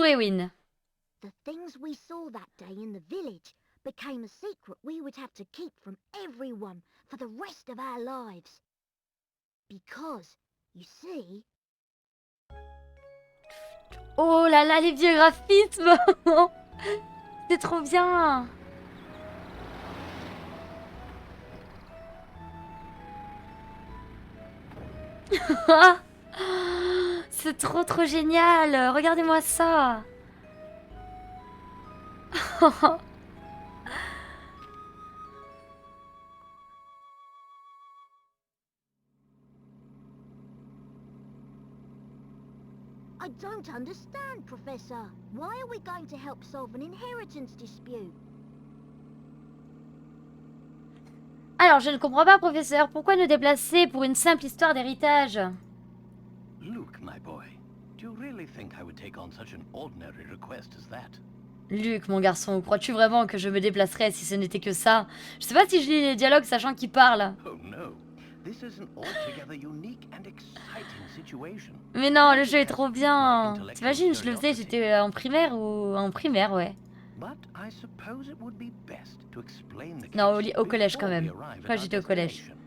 Ewin. The things we saw that day in the village became a secret we would have to keep from everyone for the rest of our lives. Because, you see... Oh là là, les vieux graphismes. C'est trop bien. C'est trop génial. Regardez-moi ça. I don't understand, Professor. Why are we going to help solve an inheritance dispute? Alors, je ne comprends pas, professeur. Pourquoi nous déplacer pour une simple histoire d'héritage? Luke, my boy, do you really think I would take on such an ordinary request as that? Luke, mon garçon, crois-tu vraiment que je me déplacerais si ce n'était que ça? Je sais pas si je lis les dialogues sachant qui parle. Oh no, this is an altogether unique and exciting situation. Mais non, le jeu est trop bien. T'imagines, je le faisais, j'étais en primaire ou en primaire, ouais. But I suppose it would be best to explain the Non, case au collège quand before we même. arrive at Moi, our j'étais au collège. destination.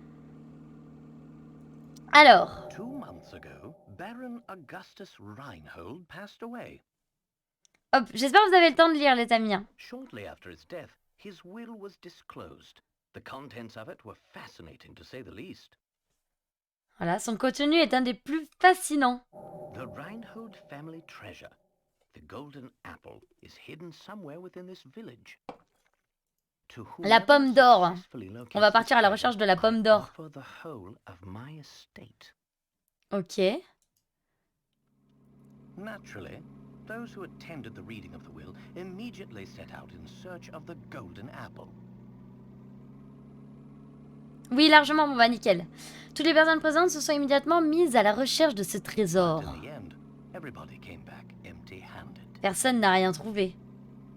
Alors, 2 months ago, Baron Augustus Reinhold passed away. hop, j'espère que vous avez le temps de lire, les amis. Shortly after his death, his will was disclosed. The contents of it were fascinating to say the least. Voilà, son contenu est un des plus fascinants. The Reinhold family treasure, the golden apple, is hidden somewhere within this village. To La pomme d'or. whoever successfully locates On va partir à la this recherche de treasure, la pomme I d'or. offer the whole of my estate. Ok. Naturally, those who attended the reading of the will immediately set out in search of the golden apple. Oui, largement, bon bah nickel. Toutes les personnes présentes se sont immédiatement mises à la recherche de ce But trésor. in the end, everybody came back empty-handed. Personne n'a rien trouvé.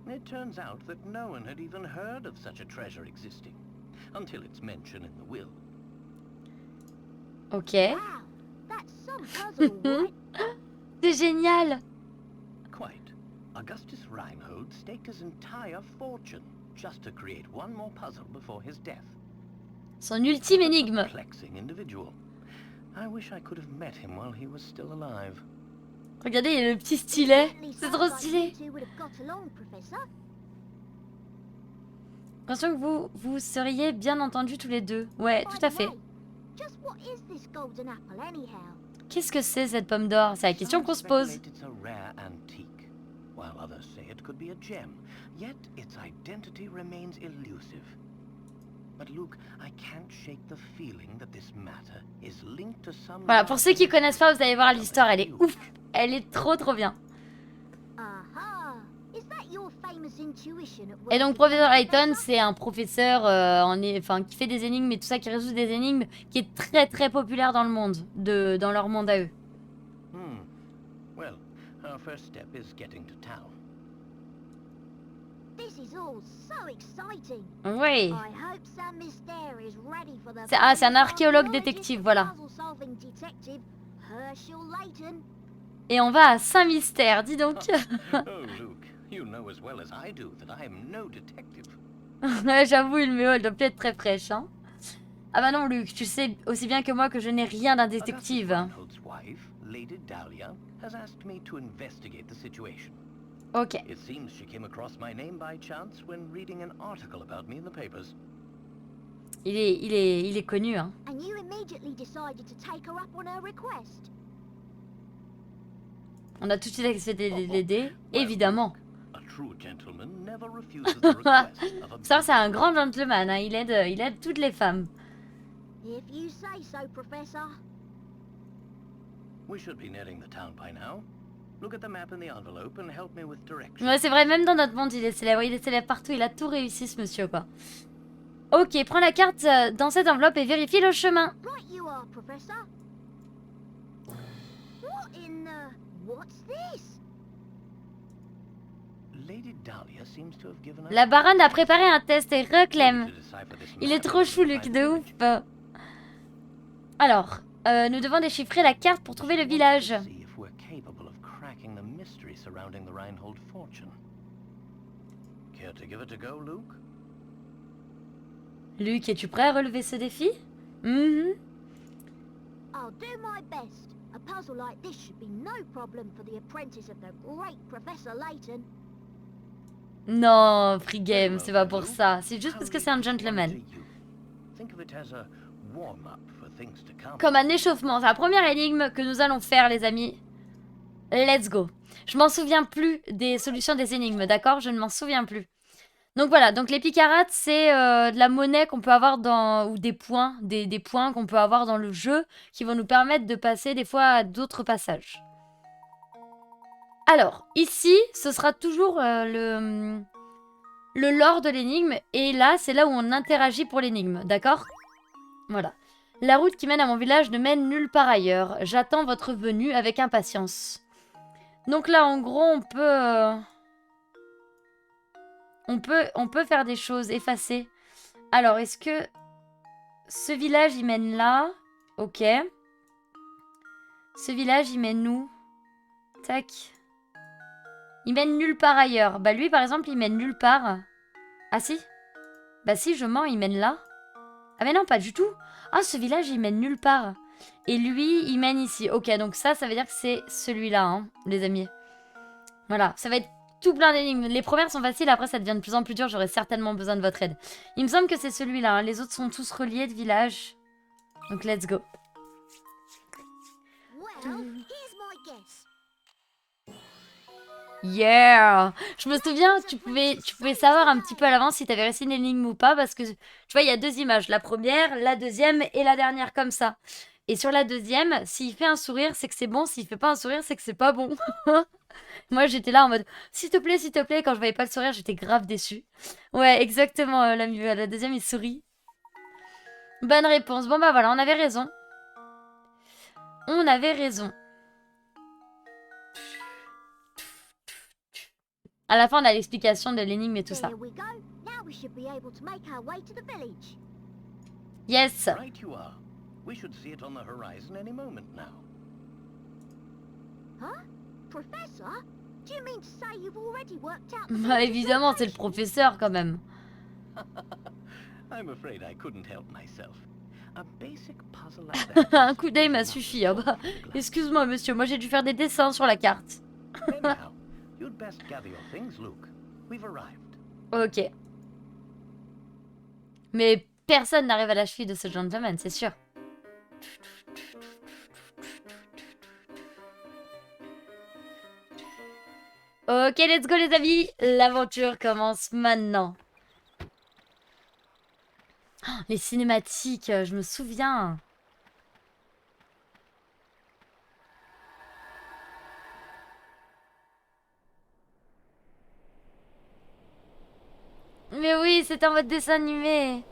It turns out that no one had even heard of such a treasure existing, until it's mentioned in the will. Ok. Wow, that's some puzzle, right? C'est génial. Quite. Augustus Reinhold staked his entire fortune just to create one more puzzle before his death. Son ultime énigme. Perplexing individual. I wish I could have met him while he was still alive. Regardez, il y a le petit stylet. Certainly C'est sounds trop like stylé. you two would have got along, Professor. Attention que vous seriez bien entendus tous les deux. Ouais, By tout à the fait. way, just what is this golden apple anyhow? Qu'est-ce que c'est cette pomme d'or? C'est la question Some qu'on se pose. speculate it's a rare antique, while others say it could be a gem. Yet its identity remains elusive. But Luke, I can't shake the feeling that this matter is linked to some... Voilà, pour ceux qui connaissent pas, vous allez voir l'histoire, elle est ouf. Elle est trop bien. Aha! Is that your famous intuition at work? Et donc, Professeur Layton, c'est un professeur qui fait des énigmes et tout ça, qui résout des énigmes, qui est très populaire dans le monde, dans leur monde à eux. Well, our first step is getting to town. This is all so exciting. Oui. I hope Sam Myster is ready for the C'est un archéologue détective, voilà. puzzle-solving detective Herschel Layton. Et on va à Saint-Mystère, dis donc. Oh, Luke, you know as well as I do that I am no detective. Ouais, j'avoue, elle doit plus être très fraîche, hein. Ah bah non, Luc, tu sais aussi bien que moi que je n'ai rien d'un détective. Augustus Reinhold's wife, Lady Dahlia, has asked me to investigate the situation. Ok. It seems she came across my name by chance when reading an article about me in the papers. Il est connu, hein. And you immediately decided to take her up on her request. On a tout de suite accepté de l'aider, évidemment. A true gentleman never refuses the request of a... Ça, c'est un grand gentleman, hein. Il aide toutes les femmes. If you say so, Professor. We should be nearing the town by now. Look at the map in the envelope and help me with directions. Ouais, c'est vrai, même dans notre monde, il est célèbre partout, il a tout réussi, ce monsieur, quoi. Ok, prends la carte dans cette enveloppe et vérifie le chemin. Right you are, Professor. What in the... What's this? Lady Dahlia seems to have given us... La baronne a préparé un test et reclame. To decipher this Il est map, trop chou, Luc, de ouf. Alors, nous devons déchiffrer la carte pour trouver le village. See if we're capable of cracking the mystery surrounding the Reinhold fortune. Care to give it a go, Luke? Luke, es-tu prêt à relever ce défi? Mhm. I'll do my best. A puzzle like this should be no problem for the apprentice of the great Professor Layton. Non, Free Very Game, well c'est pas then, pour Luke. ça. C'est juste parce que c'est un I'll leave this one gentleman. to you. Think of it as a warm-up for things to come. Comme un échauffement. C'est la première énigme que nous allons faire, les amis. Let's go. Je m'en souviens plus des solutions des énigmes, d'accord? Je ne m'en souviens plus. Donc voilà, donc les picarats, c'est de la monnaie qu'on peut avoir dans... ou des points, des points qu'on peut avoir dans le jeu qui vont nous permettre de passer des fois à d'autres passages. Alors, ici, ce sera toujours le lore de l'énigme. Et là, c'est là où on interagit pour l'énigme, d'accord? Voilà. La route qui mène à mon village ne mène nulle part ailleurs. J'attends votre venue avec impatience. Donc là, en gros, on peut faire des choses, effacer. Alors, est-ce que ce village, il mène là? Ok. Ce village, il mène où? Tac. Il mène nulle part ailleurs. Bah lui, par exemple, il mène nulle part. Ah si? Bah si, je mens, il mène là. Ah mais non, pas du tout. Ah, ce village, il mène nulle part. Et lui, il mène ici. Ok, donc ça veut dire que c'est celui-là, hein, les amis. Voilà, ça va être tout plein d'énigmes. Les premières sont faciles, après ça devient de plus en plus dur. J'aurai certainement besoin de votre aide. Il me semble que c'est celui-là. Hein. Les autres sont tous reliés de village. Donc let's go. Well, here's my guess. Yeah! Je me souviens, tu pouvais savoir un petit peu à l'avance si tu avais réussi une énigme ou pas, parce que tu vois, il y a deux images, la première, la deuxième et la dernière comme ça. Et sur la deuxième, s'il fait un sourire, c'est que c'est bon, s'il fait pas un sourire, c'est que c'est pas bon. Moi, j'étais là en mode, s'il te plaît, quand je voyais pas le sourire, j'étais grave déçue. Ouais, exactement, la deuxième, il sourit. Bonne réponse. Bon, bah voilà, on avait raison. On avait raison. À la fin, on a l'explication de l'énigme et tout ça. There we go. Now we should be able to make our way to the village. Yes. Right you are. We should see it on the horizon any moment now. Huh? Professor? Do you mean to say you've already worked out the Bah village's évidemment, c'est le location? professeur quand même. I'm afraid I couldn't help myself. A basic puzzle like that Un coup d'œil m'a suffi. Ah bah, excuse-moi monsieur, moi j'ai dû faire des dessins sur la carte. Anyhow, you'd best gather your things, Luke. We've arrived. Ok. Mais personne n'arrive à la cheville de ce gentleman, c'est sûr. Ok, let's go les amis. L'aventure commence maintenant. Oh, les cinématiques, je me souviens. Mais oui, c'est en mode dessin animé.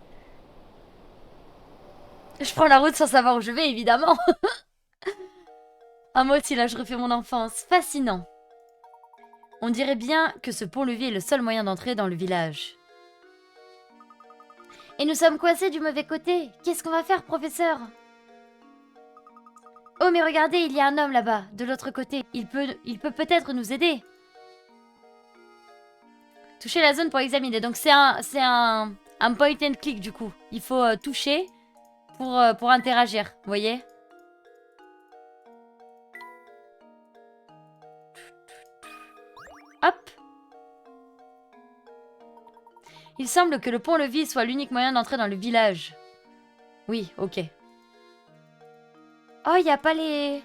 Je prends la route sans savoir où je vais, évidemment. Ah, moi aussi, là, je refais mon enfance. Fascinant. On dirait bien que ce pont-levis est le seul moyen d'entrer dans le village. Et nous sommes coincés du mauvais côté. Qu'est-ce qu'on va faire, professeur? Oh, mais regardez, il y a un homme là-bas, de l'autre côté. Il peut peut-être nous aider. Toucher la zone pour examiner. Donc c'est un point and click du coup. Il faut toucher pour interagir. Vous voyez? Hop. Il semble que le pont-levis soit l'unique moyen d'entrer dans le village. Oui, ok. Oh, il n'y a pas les...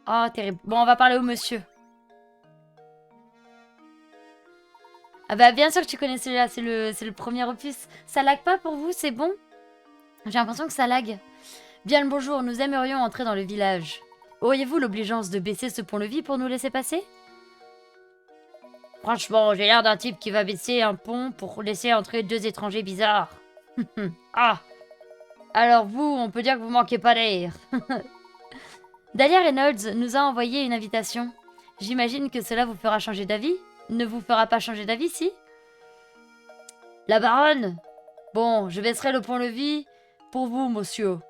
Oh, terrible. Bon, on va parler au monsieur. Ah bah bien sûr que tu connais celui-là, c'est le premier opus. Ça lag pas pour vous, c'est bon? J'ai l'impression que ça lag. Bien le bonjour, nous aimerions entrer dans le village. Auriez-vous l'obligeance de baisser ce pont-levis pour nous laisser passer? Franchement, j'ai l'air d'un type qui va baisser un pont pour laisser entrer deux étrangers bizarres. Ah! Alors vous, on peut dire que vous manquez pas d'air. Dahlia Reynolds nous a envoyé une invitation. J'imagine que cela vous fera changer d'avis? Ne vous fera pas changer d'avis, si? La baronne? Bon, je baisserai le pont-levis pour vous, monsieur.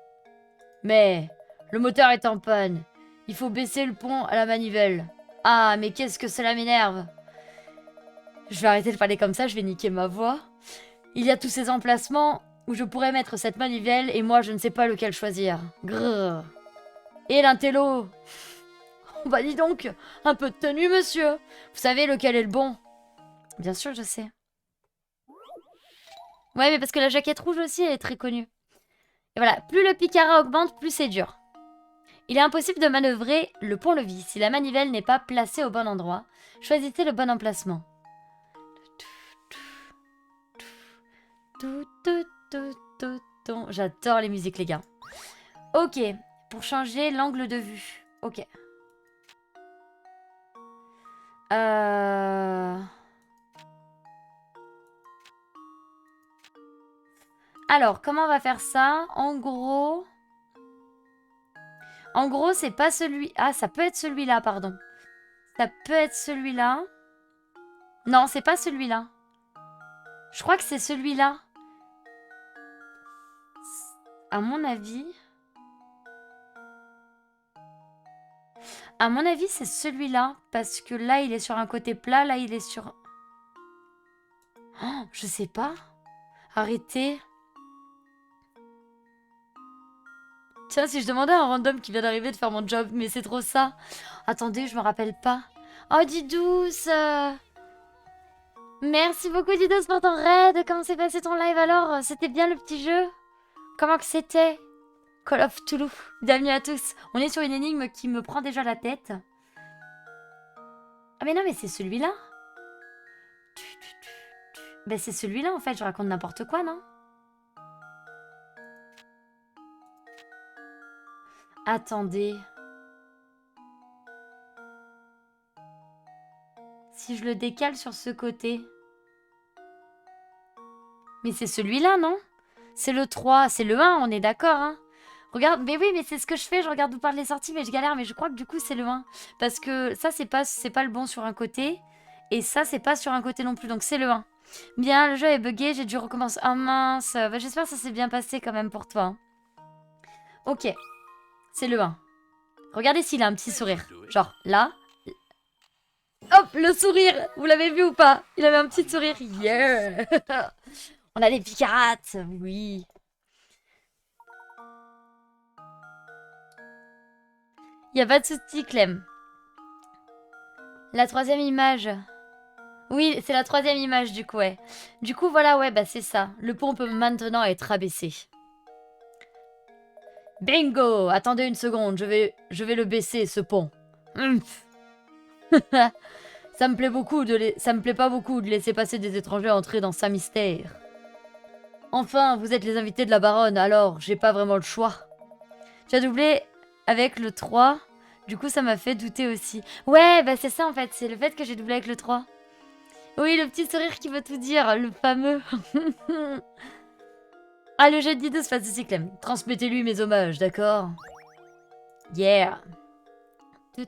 Mais le moteur est en panne. Il faut baisser le pont à la manivelle. Ah, mais qu'est-ce que cela m'énerve. Je vais arrêter de parler comme ça, je vais niquer ma voix. Il y a tous ces emplacements où je pourrais mettre cette manivelle et moi je ne sais pas lequel choisir. Grrr. Et l'intello. Oh, bah dis donc, un peu de tenue, monsieur. Vous savez lequel est le bon? Bien sûr, je sais. Ouais, mais parce que la jaquette rouge aussi, elle est très connue. Et voilà, plus le picarat augmente, plus c'est dur. Il est impossible de manœuvrer le pont-levis si la manivelle n'est pas placée au bon endroit. Choisissez le bon emplacement. J'adore les musiques, les gars. Ok, pour changer l'angle de vue. Ok. Alors, comment on va faire ça? En gros, c'est pas celui... Ah, ça peut être celui-là, pardon. Ça peut être celui-là. Non, c'est pas celui-là. Je crois que c'est celui-là. À mon avis... À mon avis, c'est celui-là. Parce que là, il est sur un côté plat. Là, il est sur... Oh, je sais pas. Arrêtez. Tiens, si je demandais à un random qui vient d'arriver de faire mon job. Mais c'est trop ça. Attendez, je me rappelle pas. Oh, Didouce. Merci beaucoup, Didouce, pour ton raid. Comment s'est passé ton live alors? C'était bien le petit jeu? Comment que c'était? Call of Toulouse. Bienvenue à tous. On est sur une énigme qui me prend déjà la tête. Ah mais non, mais c'est celui-là. Ben c'est celui-là en fait, je raconte n'importe quoi, non? Attendez. Si je le décale sur ce côté. Mais c'est celui-là, non? C'est le 3, c'est le 1, on est d'accord, hein? Regarde, mais oui, mais c'est ce que je fais, je regarde où partent les sorties, mais je galère, mais je crois que du coup c'est le 1. Parce que ça, c'est pas le bon sur un côté, et ça, c'est pas sur un côté non plus, donc c'est le 1. Bien, le jeu est bugué, j'ai dû recommencer. Ah mince, bah, j'espère que ça s'est bien passé quand même pour toi. Hein. Ok, c'est le 1. Regardez s'il a un petit sourire. Genre, là. Hop, le sourire. Vous l'avez vu ou pas? Il avait un petit sourire. Yeah. On a des picarates, oui. Y a pas de souci, Clem. La troisième image. Oui, c'est la troisième image du coup, ouais. Du coup, voilà, ouais, bah c'est ça. Le pont peut maintenant être abaissé. Bingo! Attendez une seconde, je vais le baisser, ce pont. Ça me plaît pas beaucoup de laisser passer des étrangers entrer dans Saint-Mystère. Enfin, vous êtes les invités de la baronne, alors j'ai pas vraiment le choix. Tu as doublé avec le 3. Du coup, ça m'a fait douter aussi. Ouais, bah c'est ça en fait, c'est le fait que j'ai doublé avec le 3. Oui, le petit sourire qui veut tout dire, le fameux. Ah, le jeu de Didos face de Cyclem. Transmettez-lui mes hommages, d'accord? Yeah. Oh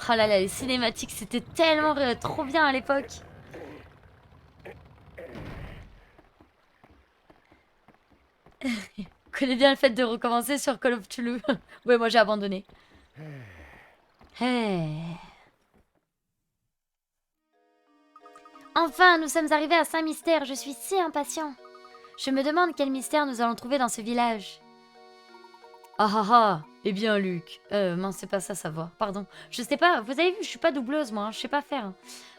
là là, les cinématiques, c'était tellement trop bien à l'époque. Connais bien le fait de recommencer sur Call of Toulouse. Ouais, moi j'ai abandonné. Hey. Enfin, nous sommes arrivés à Saint-Mystère. Je suis si impatient. Je me demande quel mystère nous allons trouver dans ce village. Ah ah ah. Eh bien, Luc. Mince, c'est pas ça sa voix. Pardon. Je sais pas. Vous avez vu, je suis pas doubleuse, moi. Hein, je sais pas faire.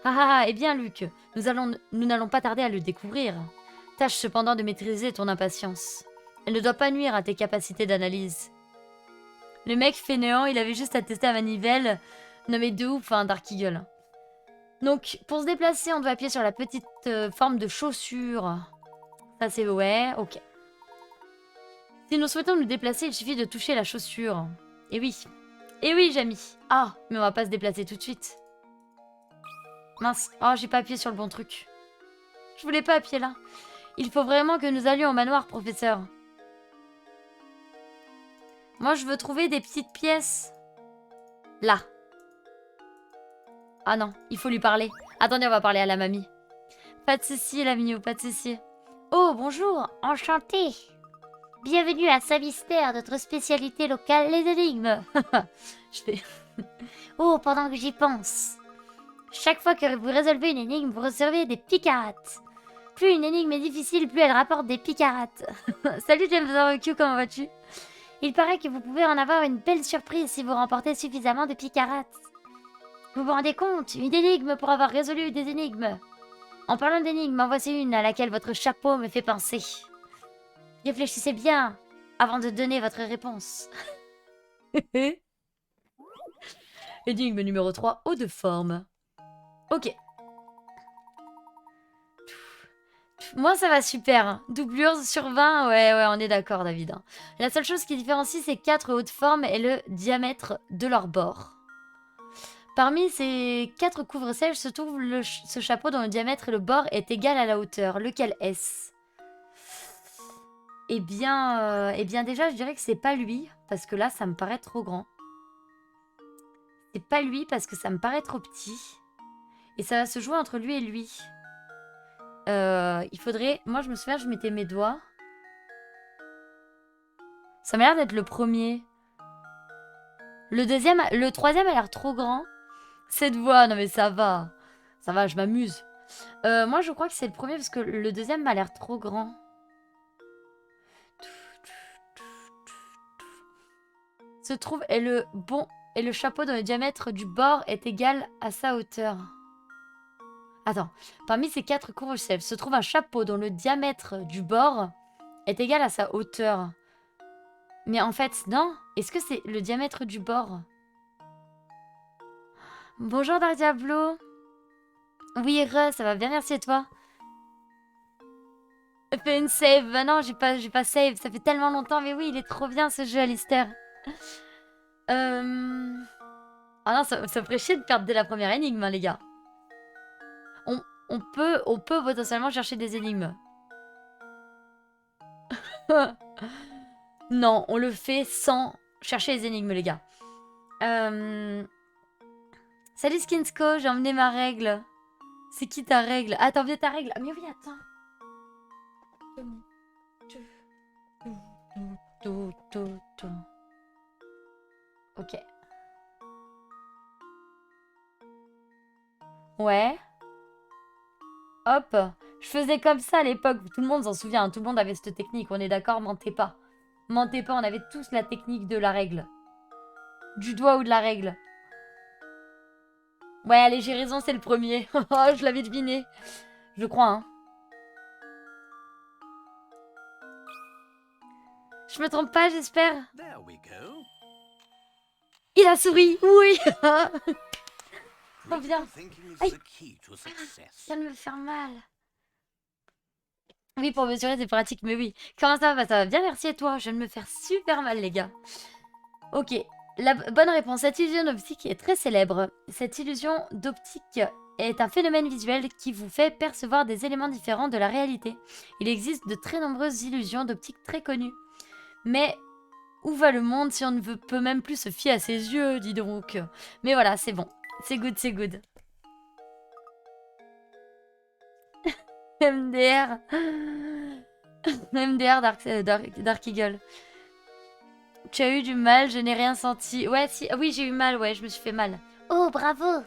Ah ah ah. Eh bien, Luc. Nous n'allons pas tarder à le découvrir. Tâche cependant de maîtriser ton impatience. Elle ne doit pas nuire à tes capacités d'analyse. Le mec fainéant, il avait juste à tester la manivelle. Nommé de ouf, hein, Dark Eagle. Donc, pour se déplacer, on doit appuyer sur la petite forme de chaussure. Ça, c'est ouais, ok. Si nous souhaitons nous déplacer, il suffit de toucher la chaussure. Et oui, Jamie. Ah, mais on va pas se déplacer tout de suite. Mince, oh, j'ai pas appuyé sur le bon truc. Je voulais pas appuyer là. Il faut vraiment que nous allions au manoir, professeur. Moi, je veux trouver des petites pièces. Là. Ah non, il faut lui parler. Attendez, on va parler à la mamie. Pas de soucis, la Mignot, pas de soucis. Oh, bonjour, enchantée. Bienvenue à Saint-Mystère, notre spécialité locale, les énigmes. Je fais... Oh, pendant que j'y pense. Chaque fois que vous résolvez une énigme, vous recevez des picarates. Plus une énigme est difficile, plus elle rapporte des picarates. Salut James Q, comment vas-tu? Il paraît que vous pouvez en avoir une belle surprise si vous remportez suffisamment de picarates. Vous vous rendez compte? Une énigme pour avoir résolu des énigmes. En parlant d'énigmes, en voici une à laquelle votre chapeau me fait penser. Réfléchissez bien avant de donner votre réponse. Énigme numéro 3, eau de forme. Ok. Moi, ça va super. Hein. Doublure sur 20, ouais, on est d'accord, David. Hein. La seule chose qui différencie ces 4 hautes formes est le diamètre de leur bord. Parmi ces 4 couvre-sèches se trouve ce chapeau dont le diamètre et le bord est égal à la hauteur. Lequel est-ce? Eh bien déjà, je dirais que c'est pas lui, parce que là, ça me paraît trop grand. C'est pas lui, parce que ça me paraît trop petit. Et ça va se jouer entre lui et lui. Il faudrait... Moi, je me souviens, je mettais mes doigts. Ça m'a l'air d'être le premier. Le troisième a l'air trop grand. Cette voix, non mais ça va. Ça va, je m'amuse. Moi, je crois que c'est le premier, parce que le deuxième m'a l'air trop grand. Se trouve... Et le chapeau dont le diamètre du bord est égal à sa hauteur. Attends, parmi ces 4 couvre-chefs se trouve un chapeau dont le diamètre du bord est égal à sa hauteur. Mais en fait, non. Est-ce que c'est le diamètre du bord? Bonjour Dark Diablo. Oui, ça va bien, merci et toi? Fais une save. Non, j'ai pas save. Ça fait tellement longtemps, mais oui, il est trop bien ce jeu, Alistair. Ah non, ça ferait chier de perdre dès la première énigme, hein, les gars. On peut potentiellement chercher des énigmes. Non, on le fait sans chercher les énigmes, les gars. Salut Skinsko, j'ai emmené ma règle. C'est qui ta règle? Attends, viens ta règle. Ah, mais oui, attends. Ok. Ouais. Hop. Je faisais comme ça à l'époque. Tout le monde s'en souvient. Hein. Tout le monde avait cette technique. On est d'accord, mentez pas. Mentez pas, on avait tous la technique de la règle. Du doigt ou de la règle. Ouais, allez, j'ai raison, c'est le premier. Oh, je l'avais deviné. Je crois, hein. Je me trompe pas, j'espère. Il a souri, oui. Trop bien. Aïe. Ça vient de me faire mal. Oui, pour mesurer, c'est pratique, mais oui. Comment ça va? Ça va bien, merci et toi? Je viens de me faire super mal, les gars. Ok, la bonne réponse. Cette illusion d'optique est très célèbre. Cette illusion d'optique est un phénomène visuel qui vous fait percevoir des éléments différents de la réalité. Il existe de très nombreuses illusions d'optique très connues. Mais où va le monde si on ne peut même plus se fier à ses yeux, dis donc. Mais voilà, c'est bon. C'est good, c'est good. MDR. MDR Dark Eagle. Tu as eu du mal, je n'ai rien senti. Ouais, si, oui, j'ai eu mal, ouais, je me suis fait mal. Oh, bravo!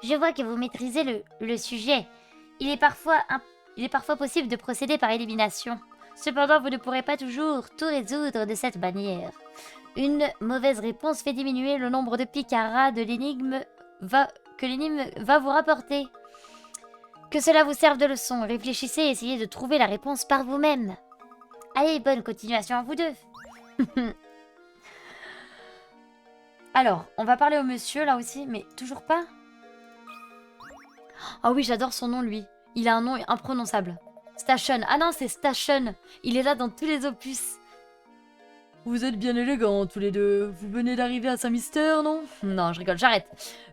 Je vois que vous maîtrisez le sujet. Il est parfois possible de procéder par élimination. Cependant, vous ne pourrez pas toujours tout résoudre de cette manière. Une mauvaise réponse fait diminuer le nombre de picarats que l'énigme va vous rapporter. Que cela vous serve de leçon. Réfléchissez et essayez de trouver la réponse par vous-même. Allez, bonne continuation à vous deux. Alors, on va parler au monsieur là aussi, mais toujours pas. Ah oui, j'adore son nom lui. Il a un nom imprononçable. Station. Ah non, c'est Station. Il est là dans tous les opus. Vous êtes bien élégants tous les deux. Vous venez d'arriver à Saint-Mystère, non? Non, je rigole, j'arrête.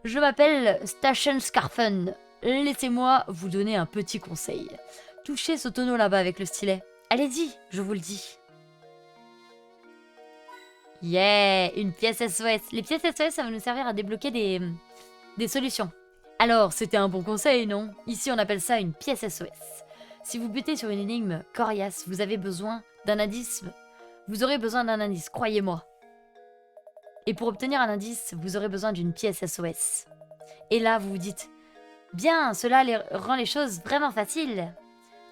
Je m'appelle Station Scarfen. Laissez-moi vous donner un petit conseil. Touchez ce tonneau là-bas avec le stylet. Allez-y, je vous le dis. Yeah, une pièce SOS. Les pièces SOS, ça va nous servir à débloquer des solutions. Alors, c'était un bon conseil, non? Ici, on appelle ça une pièce SOS. Si vous butez sur une énigme coriace, vous avez besoin d'un indice. Vous aurez besoin d'un indice, croyez-moi. Et pour obtenir un indice, vous aurez besoin d'une pièce SOS. Et là, vous vous dites, bien, cela rend les choses vraiment faciles.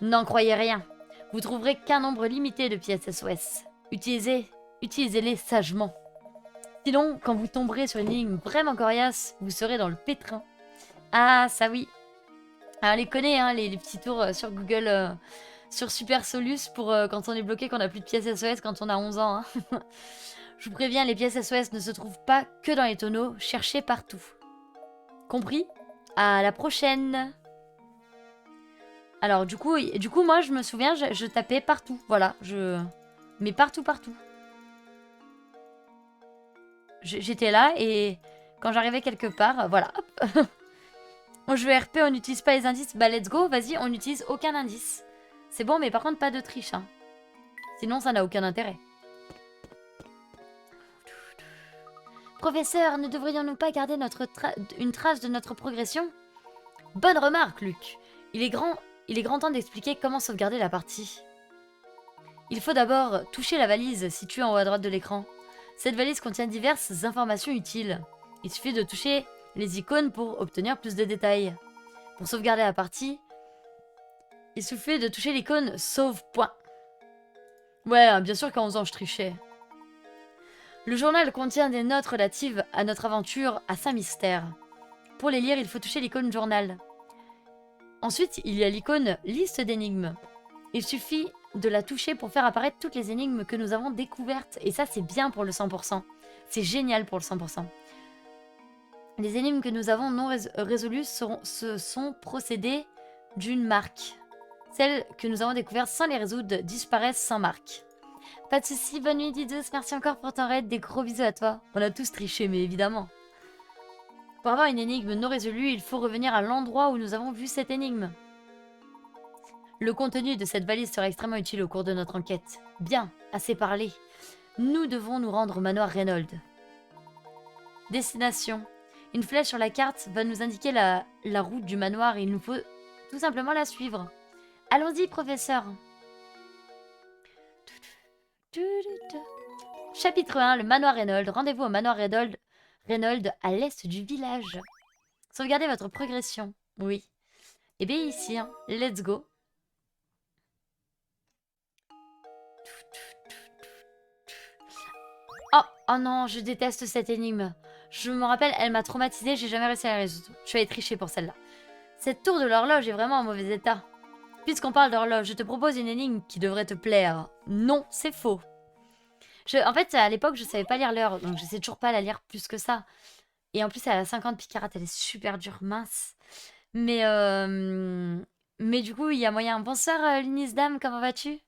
N'en croyez rien. Vous trouverez qu'un nombre limité de pièces SOS. Utilisez-les sagement. Sinon, quand vous tomberez sur une énigme vraiment coriace, vous serez dans le pétrin. Ah, ça oui. Alors, on les connaît, hein, les petits tours sur Google, sur Super Solus pour quand on est bloqué, qu'on n'a plus de pièces SOS quand on a 11 ans. Hein. Je vous préviens, les pièces SOS ne se trouvent pas que dans les tonneaux, cherchez partout. Compris? À la prochaine! Alors, du coup, moi, je me souviens, je tapais partout. Voilà, mais partout. J'étais là et quand j'arrivais quelque part, voilà, hop. On joue RP, on n'utilise pas les indices. Bah, let's go, vas-y, on n'utilise aucun indice. C'est bon, mais par contre, pas de triche. Hein. Sinon, ça n'a aucun intérêt. Professeur, ne devrions-nous pas garder une trace de notre progression? Bonne remarque, Luc. Il est grand temps d'expliquer comment sauvegarder la partie. Il faut d'abord toucher la valise située en haut à droite de l'écran. Cette valise contient diverses informations utiles. Il suffit de toucher les icônes pour obtenir plus de détails. Pour sauvegarder la partie, il suffit de toucher l'icône sauve point. Ouais, bien sûr qu'à 11 ans je trichais. Le journal contient des notes relatives à notre aventure à Saint-Mystère. Pour les lire, il faut toucher l'icône journal. Ensuite, il y a l'icône liste d'énigmes. Il suffit de la toucher pour faire apparaître toutes les énigmes que nous avons découvertes. Et ça, c'est bien pour le 100%. C'est génial pour le 100%. Les énigmes que nous avons non résolues sont procédées d'une marque. Celles que nous avons découvertes sans les résoudre disparaissent sans marque. Pas de soucis, bonne nuit Didus, merci encore pour ton raid, des gros bisous à toi. On a tous triché, mais évidemment. Pour avoir une énigme non résolue, il faut revenir à l'endroit où nous avons vu cette énigme. Le contenu de cette valise sera extrêmement utile au cours de notre enquête. Bien, assez parlé. Nous devons nous rendre au manoir Reynolds. Destination. Une flèche sur la carte va nous indiquer la route du manoir et il nous faut tout simplement la suivre. Allons-y, professeur. Chapitre 1, le manoir Reynolds. Rendez-vous au manoir Reynolds à l'est du village. Sauvegardez votre progression. Oui. Et bien ici, hein. Let's go. Oh non, je déteste cette énigme. Je me rappelle, elle m'a traumatisée, j'ai jamais réussi à la résoudre. Je suis allée tricher pour celle-là. Cette tour de l'horloge est vraiment en mauvais état. Puisqu'on parle d'horloge, je te propose une énigme qui devrait te plaire. Non, c'est faux. En fait, à l'époque, je savais pas lire l'heure, donc je sais toujours pas la lire plus que ça. Et en plus, elle a 50 picarats, elle est super dure, mince. Mais du coup, il y a moyen. Bonsoir, Linisdam, comment vas-tu?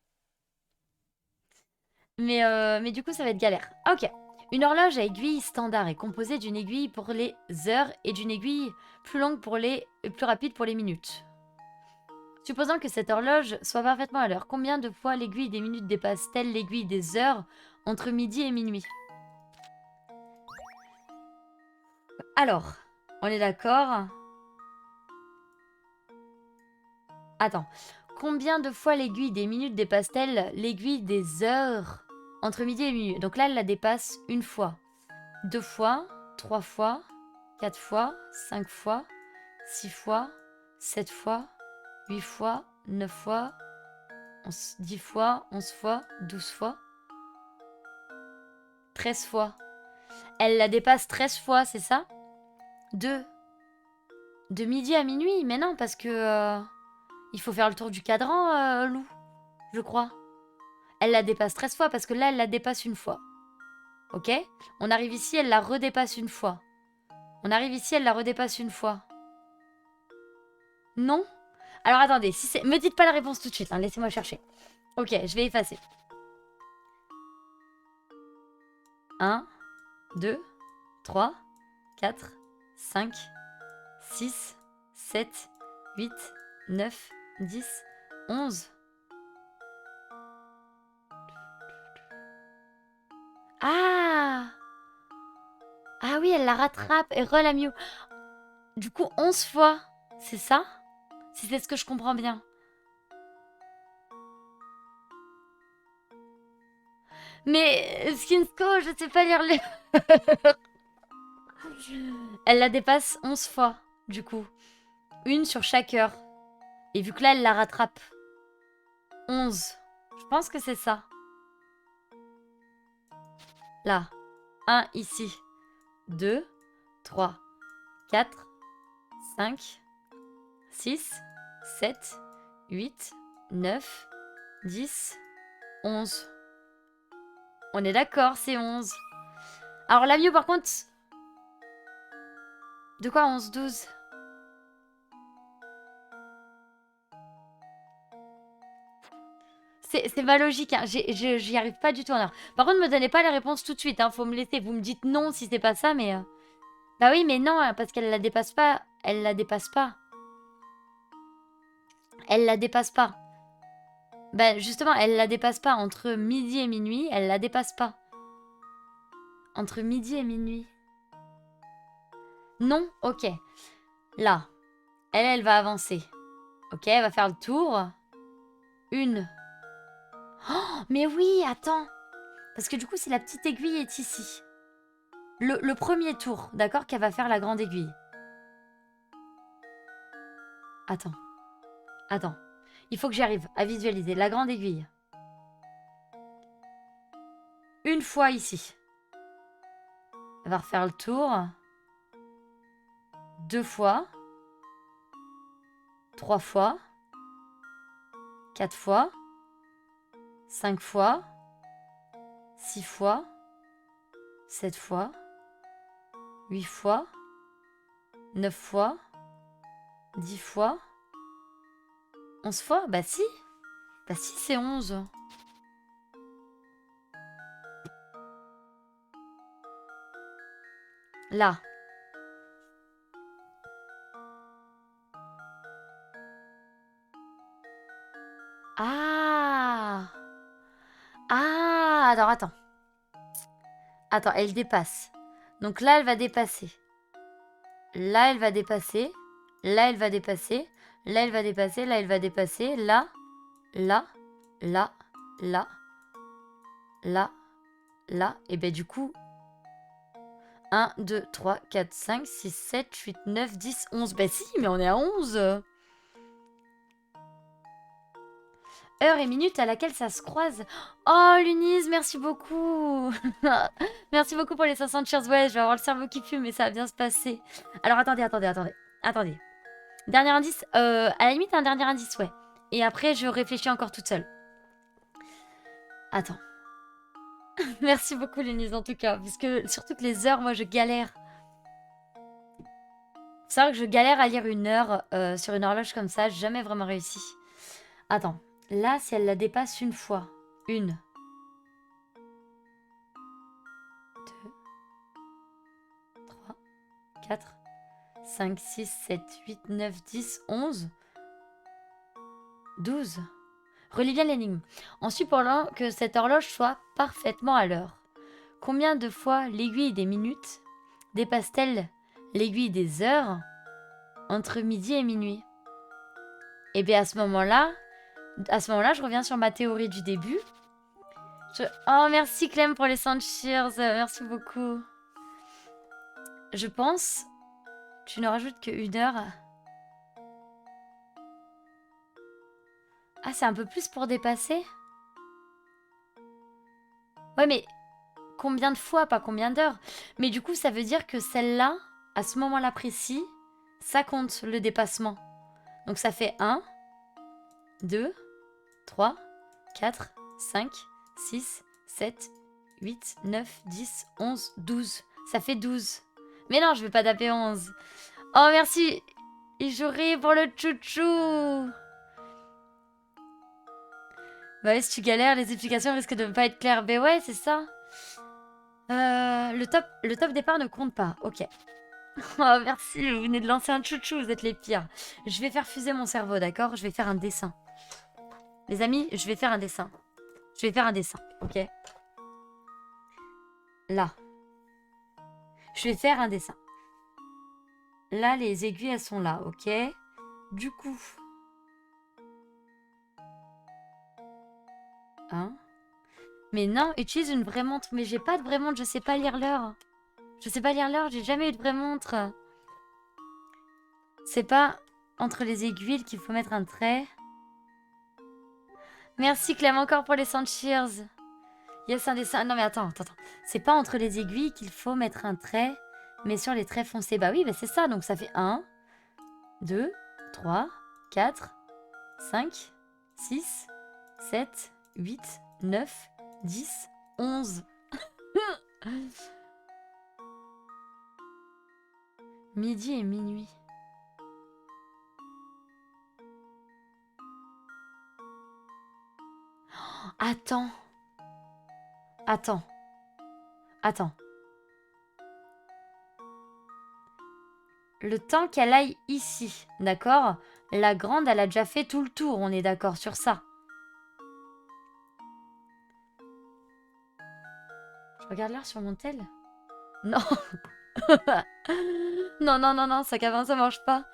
Mais du coup, ça va être galère. Ok. Une horloge à aiguille standard est composée d'une aiguille pour les heures et d'une aiguille plus longue plus rapide pour les minutes. Supposons que cette horloge soit parfaitement à l'heure. Combien de fois l'aiguille des minutes dépasse-t-elle l'aiguille des heures entre midi et minuit? Alors, on est d'accord? Attends. Combien de fois l'aiguille des minutes dépasse-t-elle l'aiguille des heures entre midi et minuit? Donc là, elle la dépasse une fois, 2 fois, 3 fois, 4 fois, 5 fois, 6 fois, 7 fois, 8 fois, 9 fois, 10 fois, 11 fois, 12 fois, 13 fois. Elle la dépasse 13 fois, c'est ça? De midi à minuit? Mais non, parce que... il faut faire le tour du cadran, Lou, je crois. Elle la dépasse 13 fois, parce que là, elle la dépasse une fois. Ok? On arrive ici, elle la redépasse une fois. On arrive ici, elle la redépasse une fois. Non? Alors attendez, me dites pas la réponse tout de suite, hein, laissez-moi chercher. Ok, je vais effacer. 1, 2, 3, 4, 5, 6, 7, 8, 9, 10, 11. Ah! Ah oui, elle la rattrape et la Mew. Du coup, 11 fois, c'est ça? Si c'est ce que je comprends bien. Mais Skinsko, je sais pas lire les... Elle la dépasse 11 fois, du coup. Une sur chaque heure. Et vu que là, elle la rattrape. 11. Je pense que c'est ça. Là. 1 ici. 2, 3, 4, 5, 6, 7, 8, 9, 10, 11. On est d'accord, c'est 11. Alors la mieux par contre... De quoi 11, 12? C'est ma logique, hein. J'y arrive pas du tout en heure. Par contre, ne me donnez pas les réponses tout de suite, hein. Faut me laisser. Vous me dites non si c'est pas ça, mais... Bah oui, mais non, hein, parce qu'elle la dépasse pas. Elle la dépasse pas. Elle la dépasse pas. Bah justement, elle la dépasse pas. Entre midi et minuit, elle la dépasse pas. Entre midi et minuit. Non? Ok. Là. Elle va avancer. Ok, elle va faire le tour. Une. Oh, mais oui, attends. Parce que du coup, si la petite aiguille est ici. Le premier tour, d'accord, qu'elle va faire la grande aiguille. Attends. Attends. Il faut que j'arrive à visualiser la grande aiguille. Une fois ici. Elle va refaire le tour. 2 fois. 3 fois. 4 fois. 5 fois. 6 fois. 7 fois. 8 fois. 9 fois. 10 fois. 11 fois. Bah si. Bah si, c'est 11. Là. Ah. Ah. Alors, attends. Attends, elle dépasse. Donc là, elle va dépasser. Là, elle va dépasser. Là, elle va dépasser. Là, elle va dépasser. Là, elle va dépasser. Là. Là. Là. Là. Là. Là. Et ben du coup... 1, 2, 3, 4, 5, 6, 7, 8, 9, 10, 11. Ben si, mais on est à 11. Heure et minute à laquelle ça se croise. Oh, Lunise, merci beaucoup. Merci beaucoup pour les 500 cheers. Ouais, je vais avoir le cerveau qui fume, mais ça va bien se passer. Alors, attendez. Dernier indice. À la limite, un dernier indice, ouais. Et après, je réfléchis encore toute seule. Attends. Merci beaucoup, Lunise, en tout cas. Parce que, surtout que les heures, moi, je galère. C'est vrai que je galère à lire une heure sur une horloge comme ça. J'ai jamais vraiment réussi. Attends. Là, si elle la dépasse une fois. 1, 2, 3, 4, 5, 6, 7, 8, 9, 10, 11, 12. Relis bien l'énigme. En supposant que cette horloge soit parfaitement à l'heure, combien de fois l'aiguille des minutes dépasse-t-elle l'aiguille des heures entre midi et minuit? Et bien à ce moment-là, je reviens sur ma théorie du début. Oh, merci Clem pour les 100 cheers. Merci beaucoup. Je pense, tu ne rajoutes que 1 heure. Ah, c'est un peu plus pour dépasser? Ouais, mais combien de fois, pas combien d'heures? Mais du coup, ça veut dire que celle-là, à ce moment-là précis, ça compte le dépassement. Donc ça fait 1, 2, 3, 4, 5, 6, 7, 8, 9, 10, 11, 12. Ça fait 12. Mais non, je vais pas taper 11. Oh, merci Ijori pour le chouchou. Bah ouais, si tu galères, les explications risquent de ne pas être claires. Ben ouais, c'est ça. Le top départ ne compte pas. Ok. Oh, merci, vous venez de lancer un chouchou, vous êtes les pires. Je vais faire fuser mon cerveau, d'accord? Je vais faire un dessin. Les amis, je vais faire un dessin. Je vais faire un dessin, ok? Là. Je vais faire un dessin. Là, les aiguilles, elles sont là, ok? Du coup... 1. Mais non, utilise une vraie montre. Mais j'ai pas de vraie montre, je sais pas lire l'heure. Je sais pas lire l'heure, j'ai jamais eu de vraie montre. C'est pas entre les aiguilles qu'il faut mettre un trait. Merci Clem encore pour les 100 cheers. Yes, un dessin. Non mais attends. C'est pas entre les aiguilles qu'il faut mettre un trait, mais sur les traits foncés. Bah oui, bah c'est ça. Donc ça fait 1, 2, 3, 4, 5, 6, 7, 8, 9, 10, 11. Midi et minuit. Attends. Le temps qu'elle aille ici, d'accord? La grande, elle a déjà fait tout le tour, on est d'accord sur ça. Je regarde l'heure sur mon tel. Non. non, sac à main, ça marche pas.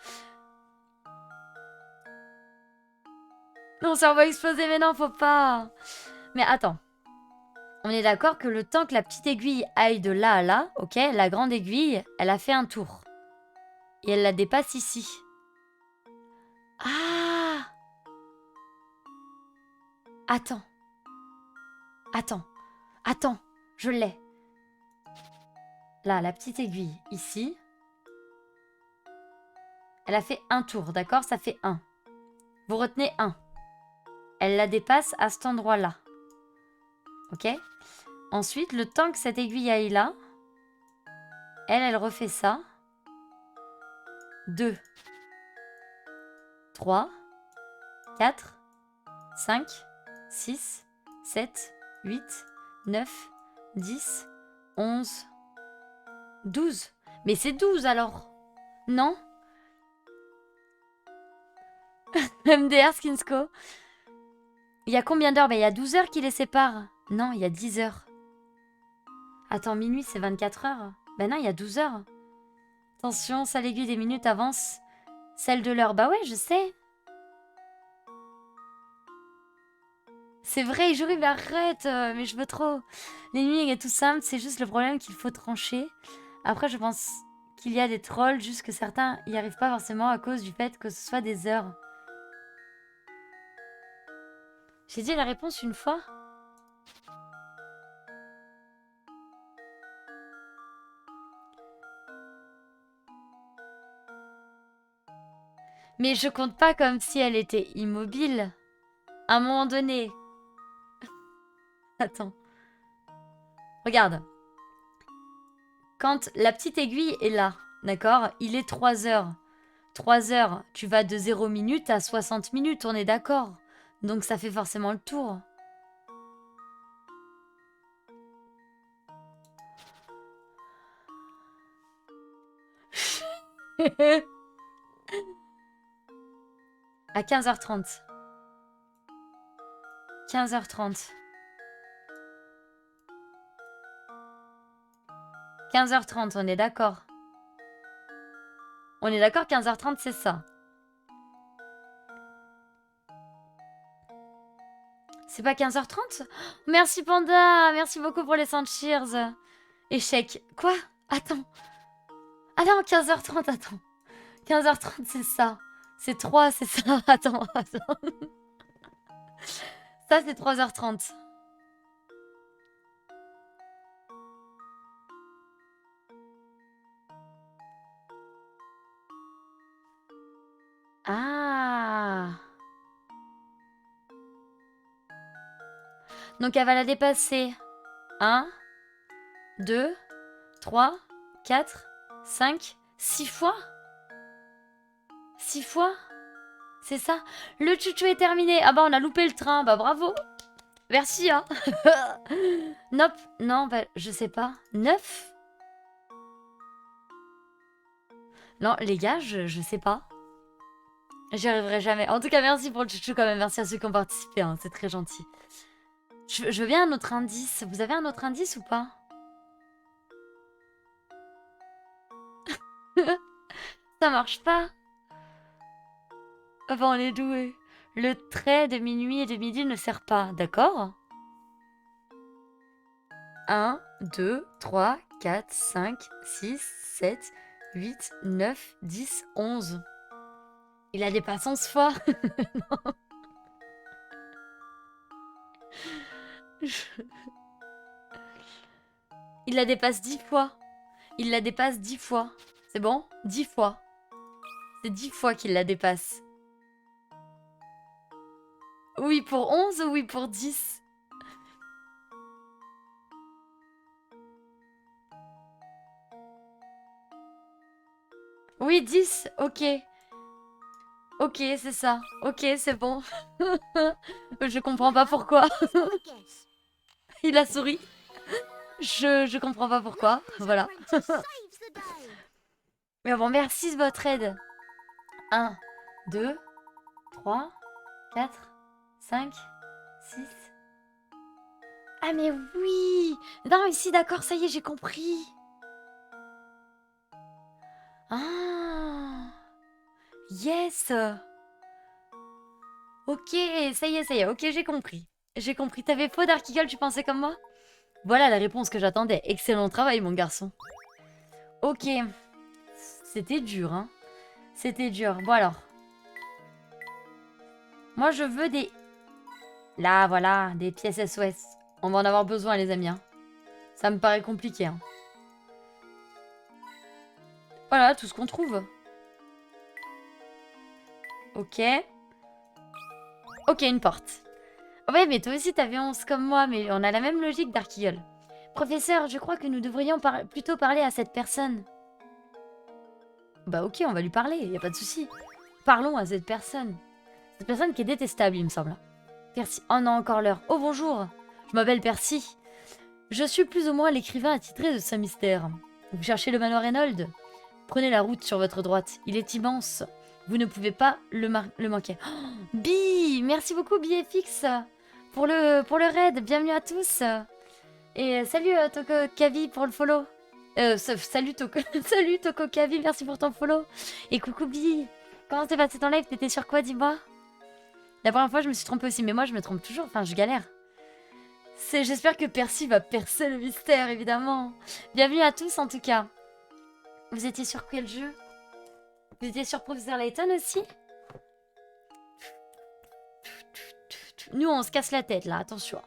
Mon cerveau va exploser, mais non, faut pas. Mais attends. On est d'accord que le temps que la petite aiguille aille de là à là, ok, la grande aiguille, elle a fait un tour. Et elle la dépasse ici. Ah! Attends, je l'ai. Là, la petite aiguille, ici. Elle a fait un tour, d'accord? Ça fait 1. Vous retenez 1. Elle la dépasse à cet endroit-là. Ok? Ensuite, le temps que cette aiguille aille là, elle refait ça. 2, 3, 4, 5, 6, 7, 8, 9, 10, 11, 12. Mais c'est 12 alors? Non? MDR Skinsko. Il y a combien d'heures? Ben, il y a 12 heures qui les séparent. Non, il y a 10 heures. Attends, minuit, c'est 24 heures. Ben non, il y a 12 heures. Attention, ça l'aiguille des minutes avance. Celle de l'heure, bah ouais, je sais. C'est vrai, jury, mais arrête, mais je veux trop. Les nuits est tout simple, c'est juste le problème qu'il faut trancher. Après, je pense qu'il y a des trolls, juste que certains y arrivent pas forcément à cause du fait que ce soit des heures. J'ai dit la réponse une fois. Mais je compte pas comme si elle était immobile. À un moment donné. Attends. Regarde. Quand la petite aiguille est là, d'accord? Il est 3 heures. 3 heures, tu vas de 0 minutes à 60 minutes, on est d'accord? Donc ça fait forcément le tour. À 15h30. 15h30. 15h30, on est d'accord. On est d'accord, 15h30, c'est ça. C'est pas 15h30? Merci Panda, merci beaucoup pour les 100 cheers. Échec. Quoi? Attends. Ah non, 15h30, attends. 15h30, c'est ça. C'est 3, c'est ça. Attends. Ça, c'est 3h30. Ah. Donc, elle va la dépasser. 1, 2, 3, 4, 5, 6 fois. 6 fois? C'est ça? Le chouchou est terminé. Ah bah, on a loupé le train. Bah, bravo. Merci, hein. Nope. Non, bah, je sais pas. 9? Non, les gars, je sais pas. J'y arriverai jamais. En tout cas, merci pour le chouchou quand même. Merci à ceux qui ont participé. Hein. C'est très gentil. Je veux bien un autre indice. Vous avez un autre indice ou pas? Ça marche pas. Ah bah, on est doué. Le trait de minuit et de midi ne sert pas, d'accord? 1, 2, 3, 4, 5, 6, 7, 8, 9, 10, 11. Il la dépasse 11 fois. Il la dépasse 10 fois. Il la dépasse 10 fois. C'est bon? 10 fois. C'est 10 fois qu'il la dépasse. Oui pour 11 ou oui pour 10? Oui, 10. Ok. Ok, c'est ça. Ok, c'est bon. Je comprends pas pourquoi. Here's my guess. Il a souri. Je comprends pas pourquoi. Voilà. Apprentice saves the day. Mais bon, merci de votre aide. 1, 2, 3, 4, 5, 6. Ah mais oui! Non, ici, d'accord, ça y est, j'ai compris. Ah! Yes! Ok, ça y est, ok, j'ai compris. J'ai compris. T'avais faux, Dark Eagle, tu pensais comme moi? Voilà la réponse que j'attendais. Excellent travail, mon garçon. Ok. C'était dur, hein. C'était dur. Bon alors. Moi, je veux des... Là, voilà, des pièces SOS. On va en avoir besoin, les amis. Hein. Ça me paraît compliqué. Hein. Voilà, tout ce qu'on trouve. Ok. Ok, une porte. Ouais, mais toi aussi, t'avais 11 comme moi, mais on a la même logique, Dark Eagle. Professeur, je crois que nous devrions plutôt parler à cette personne. Bah ok, on va lui parler, y a pas de souci. Parlons à cette personne. Cette personne qui est détestable, il me semble. Percy. Oh non, encore l'heure. Oh bonjour. Je m'appelle Percy. Je suis plus ou moins l'écrivain attitré de ce mystère. Vous cherchez le manoir Reynolds? Prenez la route sur votre droite. Il est immense. Vous ne pouvez pas le manquer. Oh, Bi, merci beaucoup BFX pour le raid. Bienvenue à tous. Et salut Toko Kavi pour le follow. Salut Toko, salut Toko Kavi, merci pour ton follow. Et coucou Bi. Comment t'es passé ton live? T'étais sur quoi, dis-moi? La première fois, je me suis trompée aussi, mais moi, je me trompe toujours. Enfin, je galère. J'espère que Percy va percer le mystère, évidemment. Bienvenue à tous, en tout cas. Vous étiez sur quel jeu? Vous étiez sur Professeur Layton aussi? Nous, on se casse la tête, là, attention.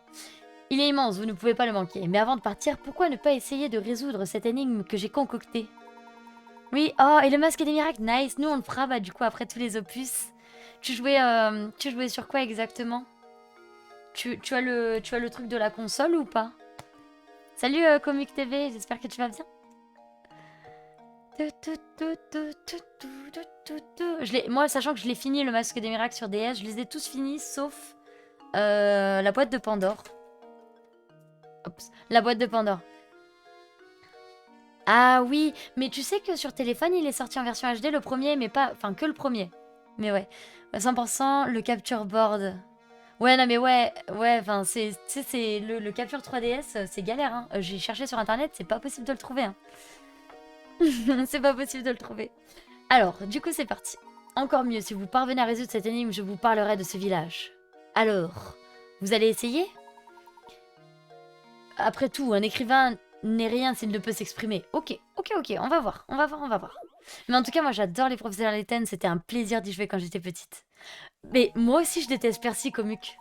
Il est immense, vous ne pouvez pas le manquer. Mais avant de partir, pourquoi ne pas essayer de résoudre cette énigme que j'ai concoctée? Oui, oh, et le masque des miracles, nice. Nous, on le fera, bah, du coup, après tous les opus. Tu jouais sur quoi exactement? Tu as le truc de la console ou pas? Salut Comic TV, j'espère que tu vas bien. Moi, sachant que je l'ai fini le masque des miracles sur DS, je les ai tous finis sauf la boîte de Pandore. Oups, la boîte de Pandore. Ah oui, mais tu sais que sur téléphone, il est sorti en version HD le premier, mais pas... Enfin, que le premier. Mais ouais. 100% le capture board. Ouais, non mais ouais, enfin, c'est le capture 3DS, c'est galère, hein. J'ai cherché sur internet, c'est pas possible de le trouver, hein. C'est pas possible de le trouver. Alors, du coup, c'est parti. Encore mieux, si vous parvenez à résoudre cette énigme, je vous parlerai de ce village. Alors, vous allez essayer? Après tout, un écrivain n'est rien s'il ne peut s'exprimer. Ok, on va voir. Mais en tout cas, moi, j'adore les professeurs Layton, c'était un plaisir d'y jouer quand j'étais petite. Mais moi aussi, je déteste Percy Comic.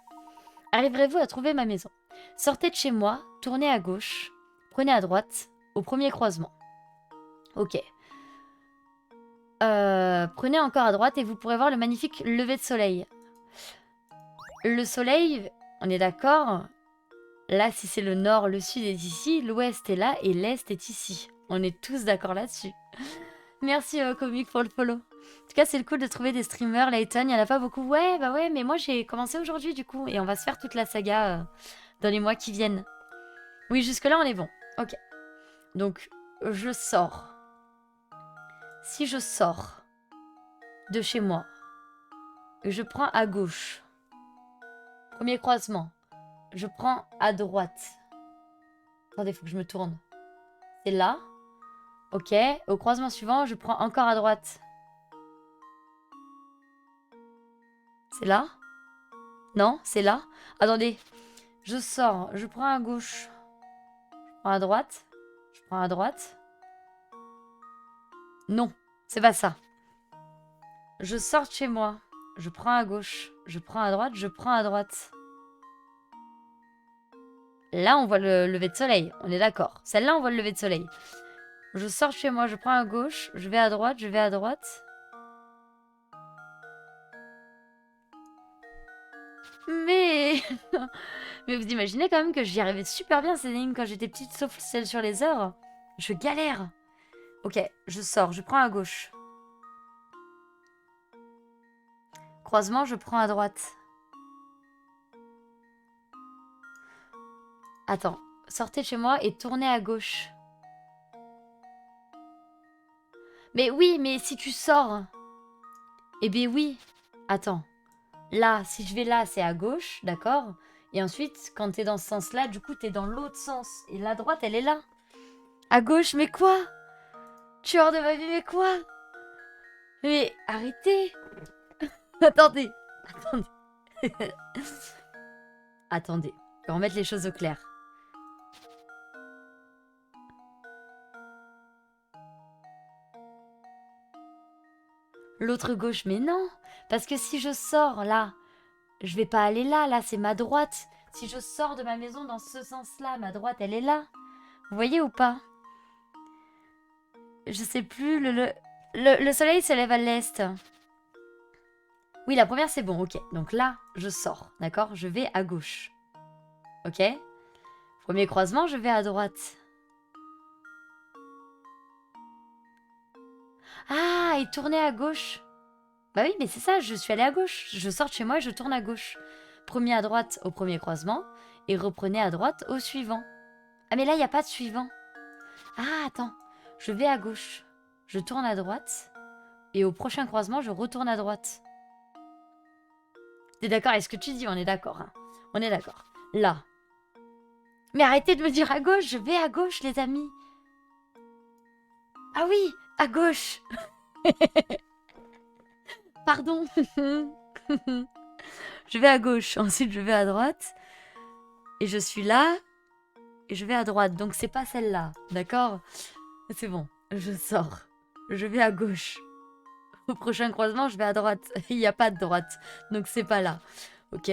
Arriverez-vous à trouver ma maison? Sortez de chez moi, tournez à gauche, prenez à droite, au premier croisement. Ok. Prenez encore à droite et vous pourrez voir le magnifique lever de soleil. Le soleil, on est d'accord? Là, si c'est le nord, le sud est ici, l'ouest est là et l'est est ici. On est tous d'accord là-dessus. Merci Comic pour le follow. En tout cas, c'est cool de trouver des streamers, Layton, il n'y en a pas beaucoup. Ouais, bah ouais, mais moi j'ai commencé aujourd'hui du coup. Et on va se faire toute la saga dans les mois qui viennent. Oui, jusque-là, on est bon. Ok. Donc, je sors. Si je sors de chez moi, je prends à gauche. Premier croisement. Je prends à droite. Attendez, il faut que je me tourne. C'est là. Ok. Au croisement suivant, je prends encore à droite. C'est là? Non, c'est là. Attendez. Je sors. Je prends à gauche. Je prends à droite. Je prends à droite. Non, c'est pas ça. Je sors de chez moi. Je prends à gauche. Je prends à droite. Je prends à droite. Là, on voit le lever de soleil. On est d'accord. Celle-là, on voit le lever de soleil. Je sors de chez moi. Je prends à gauche. Je vais à droite. Je vais à droite. Mais... Mais vous imaginez quand même que j'y arrivais super bien, ces énigmes, quand j'étais petite, sauf celle sur les heures. Je galère. Ok, je sors. Je prends à gauche. Croisement, je prends à droite. Attends, sortez de chez moi et tournez à gauche. Mais oui, mais si tu sors... Eh bien oui. Attends. Là, si je vais là, c'est à gauche, d'accord? Et ensuite, quand t'es dans ce sens-là, du coup, t'es dans l'autre sens. Et la droite, elle est là. À gauche, mais quoi? Tueur de ma vie, mais quoi? Mais arrêtez. Attendez. Attendez. Attendez. On va remettre les choses au clair. L'autre gauche, mais non. Parce que si je sors là, je vais pas aller là. Là, c'est ma droite. Si je sors de ma maison dans ce sens-là, ma droite, elle est là. Vous voyez ou pas? Je sais plus. Le soleil se lève à l'est. Oui, la première, c'est bon. Ok. Donc là, je sors. D'accord? Je vais à gauche. Ok? Premier croisement, je vais à droite. Ah, et tourner à gauche. Bah oui, mais c'est ça, je suis allée à gauche. Je sors de chez moi et je tourne à gauche. Premier à droite au premier croisement et reprenez à droite au suivant. Ah, mais là, il n'y a pas de suivant. Ah, attends. Je vais à gauche. Je tourne à droite. Et au prochain croisement, je retourne à droite. T'es d'accord avec ce que tu dis? On est d'accord. Hein, on est d'accord. Là. Mais arrêtez de me dire à gauche. Je vais à gauche, les amis. Ah oui, à gauche. Pardon. Je vais à gauche. Ensuite, je vais à droite. Et je suis là. Et je vais à droite. Donc, c'est pas celle-là. D'accord? C'est bon. Je sors. Je vais à gauche. Au prochain croisement, je vais à droite. Il n'y a pas de droite. Donc, c'est pas là. Ok?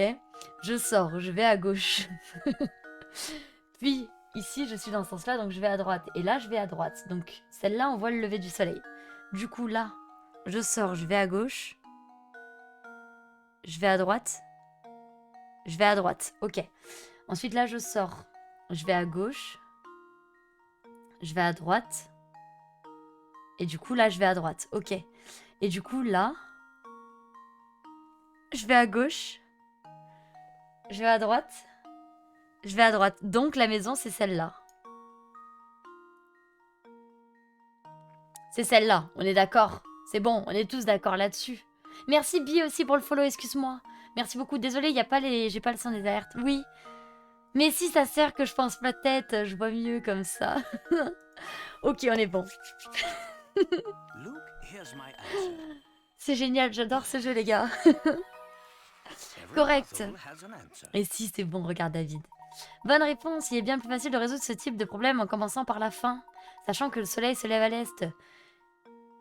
Je sors. Je vais à gauche. Puis, ici, je suis dans ce sens-là. Donc, je vais à droite. Et là, je vais à droite. Donc, celle-là, on voit le lever du soleil. Du coup, là, je sors. Je vais à gauche. Je vais à droite. Je vais à droite. Ok. Ensuite, là, je sors. Je vais à gauche. Je vais à droite. Et du coup, là, je vais à droite. Ok. Et du coup, là, je vais à gauche. Je vais à droite. Je vais à droite. Donc, la maison, c'est celle-là. C'est celle-là. On est d'accord. C'est bon. On est tous d'accord là-dessus. Merci, Bi, aussi, pour le follow. Excuse-moi. Merci beaucoup. Désolée, il y a pas les... j'ai pas le son des alertes. Oui. Mais si ça sert que je pense ma tête, je vois mieux comme ça. Ok, on est bon. C'est génial, j'adore ce jeu, les gars. Correct. Et si, c'est bon, regarde David. Bonne réponse, il est bien plus facile de résoudre ce type de problème en commençant par la fin, sachant que le soleil se lève à l'est.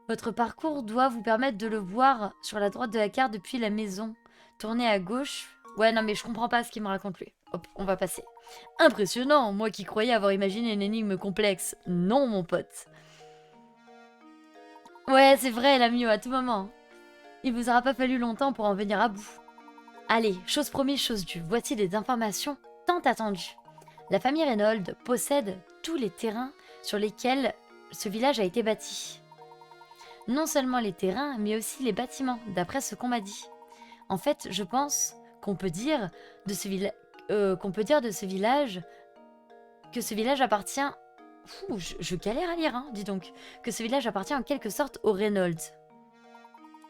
Votre parcours doit vous permettre de le voir sur la droite de la carte depuis la maison. Tournez à gauche. Ouais, non, mais je comprends pas ce qu'il me raconte lui. Hop, on va passer. Impressionnant, moi qui croyais avoir imaginé une énigme complexe. Non, mon pote. Ouais, c'est vrai, l'ami, à tout moment. Il vous aura pas fallu longtemps pour en venir à bout. Allez, chose promise, chose due. Voici des informations tant attendues. La famille Reynolds possède tous les terrains sur lesquels ce village a été bâti. Non seulement les terrains, mais aussi les bâtiments, d'après ce qu'on m'a dit. En fait, je pense qu'on peut dire de ce village que ce village appartient... Ouh, je galère à lire, hein, dis donc. Que ce village appartient en quelque sorte aux Reynolds.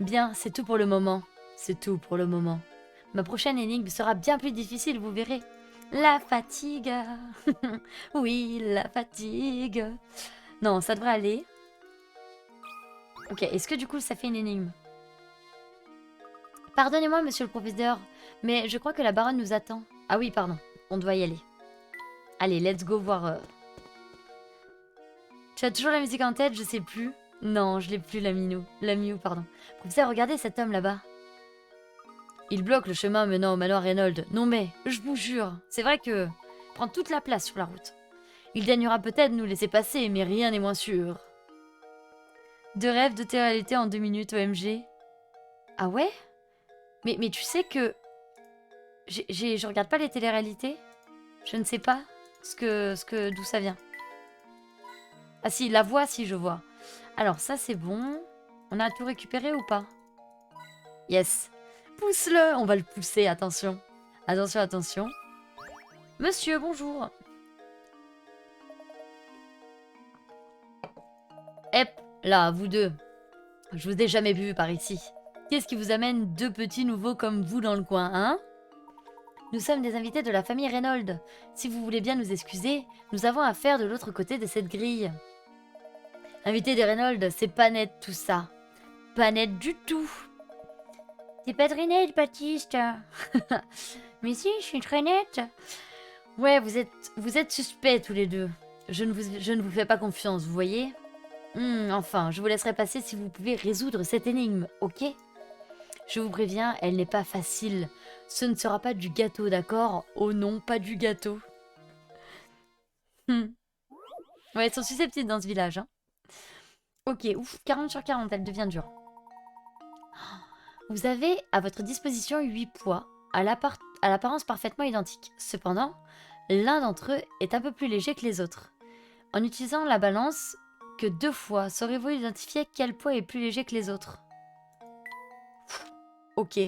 Bien, c'est tout pour le moment. C'est tout pour le moment. Ma prochaine énigme sera bien plus difficile, vous verrez. La fatigue. Oui, la fatigue. Non, ça devrait aller. Ok, est-ce que du coup ça fait une énigme? Pardonnez-moi, monsieur le professeur, mais je crois que la baronne nous attend. Ah oui, pardon, on doit y aller. Allez, let's go voir Tu as toujours la musique en tête, je sais plus. Non, je l'ai plus, la Minou. La Miou, pardon. Professeur, regardez cet homme là-bas. Il bloque le chemin menant au manoir Reynolds. Non mais, je vous jure, c'est vrai que... il prend toute la place sur la route. Il daignera peut-être nous laisser passer, mais rien n'est moins sûr. De rêve, de télé-réalité en 2 minutes, OMG. Ah ouais? Mais tu sais que... je regarde pas les télé-réalités. Je ne sais pas d'où ça vient. Ah si, la voix, si, je vois. Alors, ça, c'est bon. On a tout récupéré ou pas? Yes. Pousse-le. On va le pousser, attention. Attention, attention. Monsieur, bonjour. Hep, là, vous deux. Je vous ai jamais vu par ici. Qu'est-ce qui vous amène deux petits nouveaux comme vous dans le coin, hein? Nous sommes des invités de la famille Reynolds. Si vous voulez bien nous excuser, nous avons affaire de l'autre côté de cette grille. Invité des Reynolds, c'est pas net tout ça. Pas net du tout. T'es pas très nette, Baptiste. Mais si, je suis très nette. Ouais, vous êtes suspects tous les deux. Je ne vous fais pas confiance, vous voyez? Enfin, je vous laisserai passer si vous pouvez résoudre cette énigme, ok? Je vous préviens, elle n'est pas facile. Ce ne sera pas du gâteau, d'accord? Oh non, pas du gâteau. Ouais, ils sont susceptibles dans ce village, hein. Ok, ouf, 40 sur 40, elle devient dure. Vous avez à votre disposition 8 poids, à l'apparence parfaitement identiques. Cependant, l'un d'entre eux est un peu plus léger que les autres. En utilisant la balance que 2 fois, saurez-vous identifier quel poids est plus léger que les autres? Ok.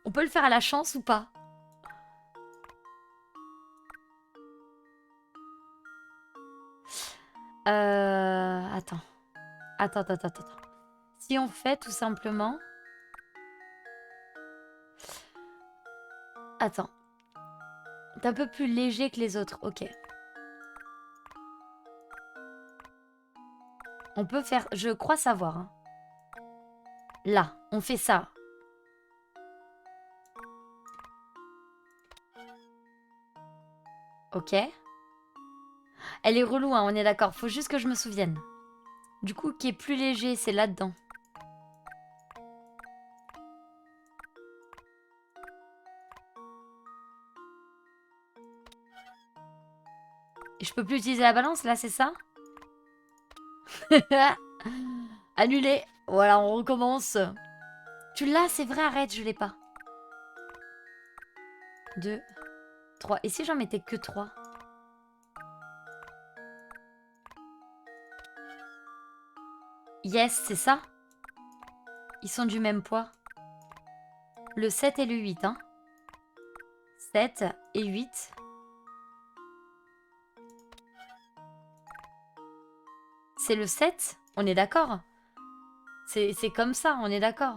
On peut le faire à la chance ou pas? Attends. Attends. Si on fait tout simplement... Attends. T'es un peu plus léger que les autres, ok. On peut faire... Je crois savoir. Hein. Là, on fait ça. Ok. Elle est relou, hein, on est d'accord. Faut juste que je me souvienne. Du coup, qui est plus léger, c'est là-dedans. Et je peux plus utiliser la balance, là, c'est ça? Annulé. Voilà, on recommence. Tu l'as, c'est vrai, arrête, je l'ai pas. 2, 3. Et si j'en mettais que 3? Yes, c'est ça. Ils sont du même poids. Le 7 et le 8, hein. 7 et 8. C'est le 7, on est d'accord. C'est comme ça, on est d'accord.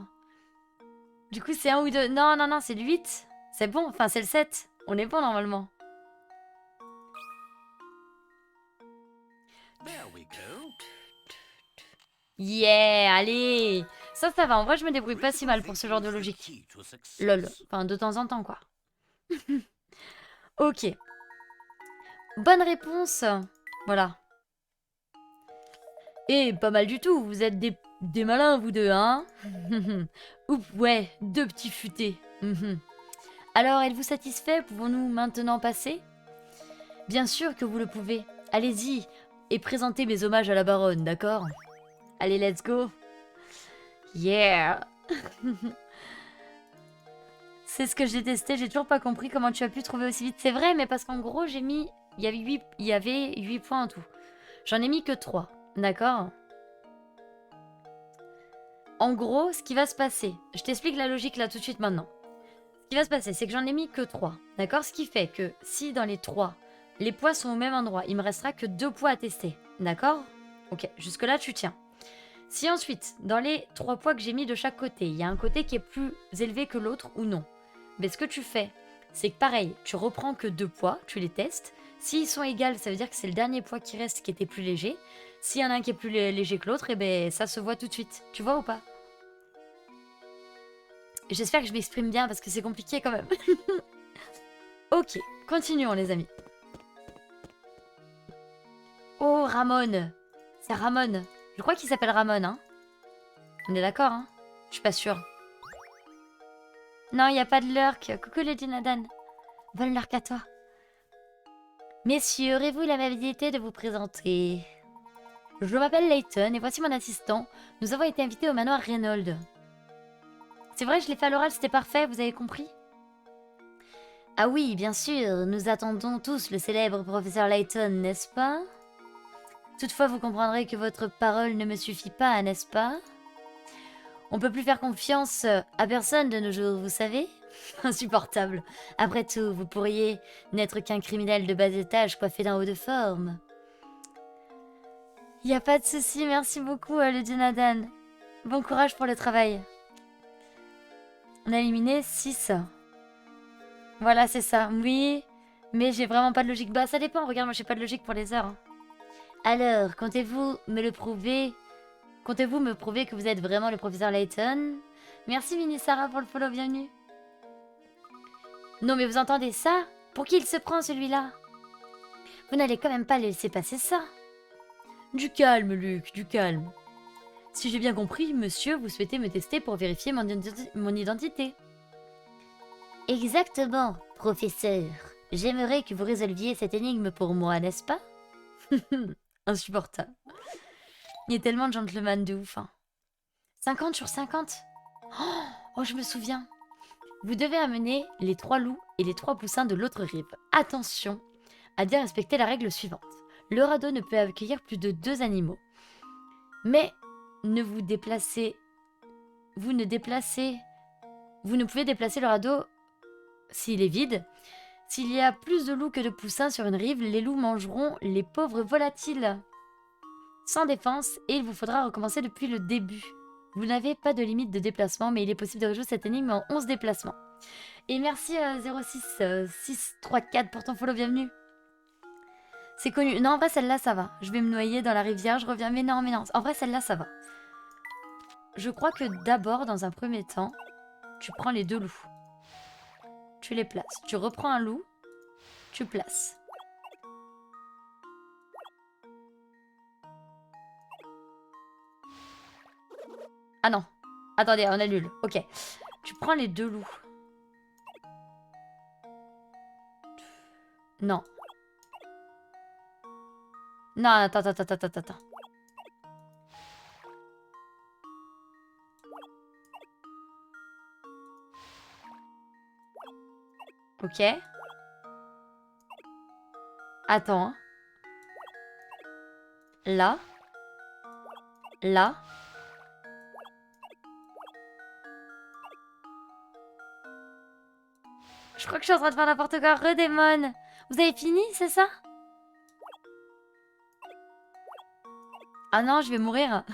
Du coup, c'est 1 ou 2. Non, c'est le 8. C'est bon, enfin, c'est le 7. On est bon, normalement. Yeah, allez. Ça va. En vrai, je me débrouille pas si mal pour ce genre de logique. Lol. Enfin, de temps en temps, quoi. Ok. Bonne réponse. Voilà. Et pas mal du tout. Vous êtes des malins, vous deux, hein? Oups, ouais, deux petits futés. Alors, êtes-vous satisfait? Pouvons-nous maintenant passer? Bien sûr que vous le pouvez. Allez-y et présentez mes hommages à la baronne, d'accord? Allez, let's go. Yeah. C'est ce que j'ai testé. J'ai toujours pas compris comment tu as pu trouver aussi vite. C'est vrai, mais parce qu'en gros, j'ai mis... Il y avait 8 points en tout. J'en ai mis que 3. D'accord? En gros, ce qui va se passer... Je t'explique la logique là tout de suite maintenant. Ce qui va se passer, c'est que j'en ai mis que 3. D'accord? Ce qui fait que si dans les 3, les poids sont au même endroit, il me restera que 2 poids à tester. D'accord? Ok, jusque-là, tu tiens. Si ensuite, dans les 3 poids que j'ai mis de chaque côté, il y a un côté qui est plus élevé que l'autre ou non, mais ce que tu fais, c'est que pareil, tu reprends que 2 poids, tu les testes. S'ils sont égaux, ça veut dire que c'est le dernier poids qui reste qui était plus léger. S'il y en a un qui est plus léger que l'autre, eh ben ça se voit tout de suite. Tu vois ou pas? J'espère que je m'exprime bien parce que c'est compliqué quand même. Ok, continuons les amis. Ramon. C'est Ramon. Je crois qu'il s'appelle Ramon, hein. On est d'accord, hein. Je suis pas sûre. Non, il n'y a pas de lurk. Coucou le Dunadan. Bonne lurk à toi. Messieurs, aurez-vous l'amabilité de vous présenter? Je m'appelle Layton et voici mon assistant. Nous avons été invités au manoir Reynolds. C'est vrai, je l'ai fait à l'oral, c'était parfait, vous avez compris? Ah oui, bien sûr, nous attendons tous le célèbre professeur Layton, n'est-ce pas? Toutefois, vous comprendrez que votre parole ne me suffit pas, n'est-ce pas? On peut plus faire confiance à personne de nos jours, vous savez? Insupportable. Après tout, vous pourriez n'être qu'un criminel de bas étage coiffé d'un haut de forme. Y a pas de souci, merci beaucoup, le Jonathan. Bon courage pour le travail. On a éliminé 6. Voilà, c'est ça. Oui, mais j'ai vraiment pas de logique. Bah, ça dépend. Regarde, moi, j'ai pas de logique pour les heures. Alors, comptez-vous me le prouver? Comptez-vous me prouver que vous êtes vraiment le professeur Layton? Merci, Mini Sarah, pour le follow, bienvenue. Non, mais vous entendez ça? Pour qui il se prend, celui-là? Vous n'allez quand même pas laisser passer ça. Du calme, Luc, du calme. Si j'ai bien compris, monsieur, vous souhaitez me tester pour vérifier mon identité. Exactement, professeur. J'aimerais que vous résolviez cette énigme pour moi, n'est-ce pas? Insupportable. Il y a tellement de gentlemen de ouf. Hein. 50 sur 50. Oh, je me souviens. Vous devez amener les 3 loups et les 3 poussins de l'autre rive. Attention à bien respecter la règle suivante. Le radeau ne peut accueillir plus de 2 animaux. Mais vous ne pouvez déplacer le radeau s'il est vide. S'il y a plus de loups que de poussins sur une rive, les loups mangeront les pauvres volatiles. Sans défense, et il vous faudra recommencer depuis le début. Vous n'avez pas de limite de déplacement, mais il est possible de résoudre cette énigme en 11 déplacements. Et merci 06634 pour ton follow, bienvenue. C'est connu. Non, en vrai, celle-là, ça va. Je vais me noyer dans la rivière, je reviens. Mais non. En vrai, celle-là, ça va. Je crois que d'abord, dans un premier temps, tu prends les 2 loups. Tu les places. Tu reprends un loup, tu places. Ah non. Attendez, on annule. Ok. Tu prends les 2 loups. Non. Non, attends. Ok. Attends. Là. Là. Je crois que je suis en train de faire n'importe quoi. Redémon. Vous avez fini, c'est ça? Ah non, je vais mourir.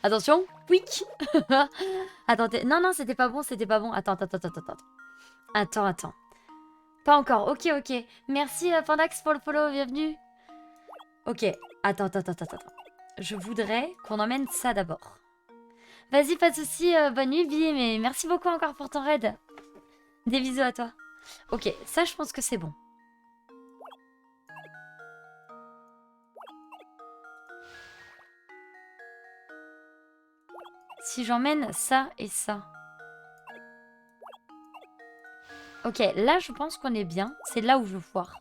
Attention. Quick. Attendez. Non, c'était pas bon, Attends. Attends. Pas encore. Ok. Merci Pandax pour le follow, bienvenue. Ok. Attends. Je voudrais qu'on emmène ça d'abord. Vas-y, pas de soucis. Bonne nuit, Bi, mais merci beaucoup encore pour ton raid. Des bisous à toi. Ok, ça je pense que c'est bon. Si j'emmène ça et ça. Ok, là je pense qu'on est bien. C'est là où je veux foire.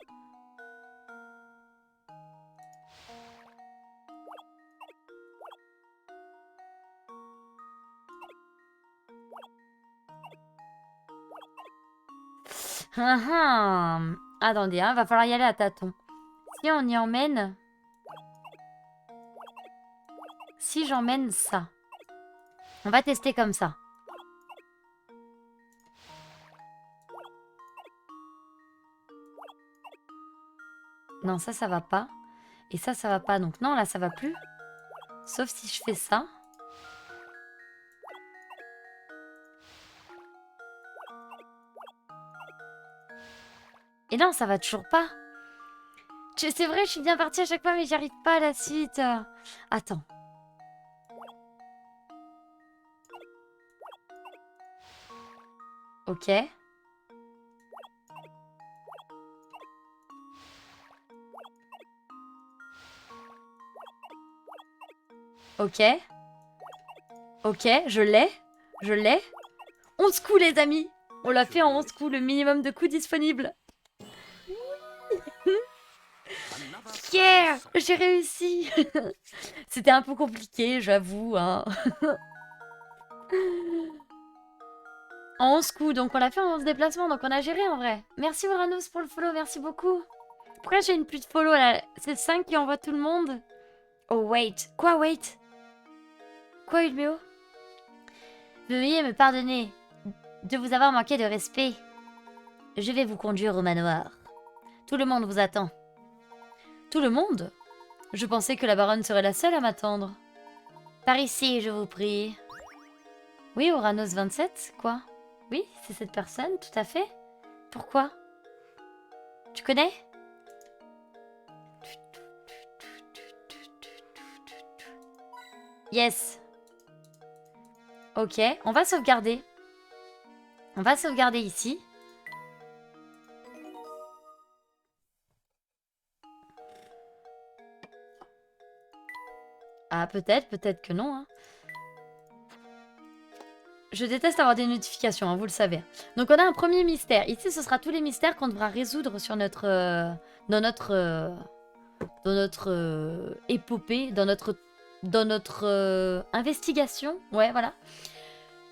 Attendez, va falloir y aller à tâtons. Si on y emmène... Si j'emmène ça. On va tester comme ça. Non, ça va pas. Et ça va pas. Donc non, là, ça va plus. Sauf si je fais ça. Et non, ça va toujours pas. C'est vrai, je suis bien partie à chaque fois, mais j'y arrive pas à la suite. Attends. Ok. Ok. Ok, je l'ai. Je l'ai. 11 coups, les amis. On l'a fait en 11 coups, le minimum de coups disponible. Yeah, j'ai réussi. C'était un peu compliqué, j'avoue. Hein. En 11 coups, donc on l'a fait en 11 déplacements, donc on a géré en vrai. Merci Uranus pour le follow, merci beaucoup. Pourquoi j'ai une plus de follow là? C'est 5 qui envoie tout le monde. Oh wait, quoi wait? Quoi Ulmeo? Veuillez me pardonner de vous avoir manqué de respect. Je vais vous conduire au manoir. Tout le monde vous attend. Tout le monde? Je pensais que la baronne serait la seule à m'attendre. Par ici, je vous prie. Oui, Uranus 27, quoi? Oui, c'est cette personne, tout à fait. Pourquoi? Tu connais? Yes. Ok, on va sauvegarder. On va sauvegarder ici. Ah, peut-être que non. Hein. Je déteste avoir des notifications, hein, vous le savez. Donc on a un premier mystère. Ici, ce sera tous les mystères qu'on devra résoudre sur notre, dans notre épopée, dans notre investigation. Ouais, voilà.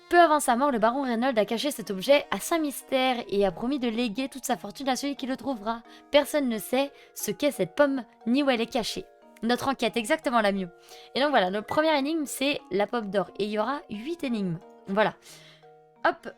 Peu avant sa mort, le baron Reynolds a caché cet objet à Saint-Mystère et a promis de léguer toute sa fortune à celui qui le trouvera. Personne ne sait ce qu'est cette pomme ni où elle est cachée. Notre enquête, exactement la mieux. Et donc voilà, notre première énigme, c'est la pomme d'or. Et il y aura 8 énigmes. Voilà. Hop.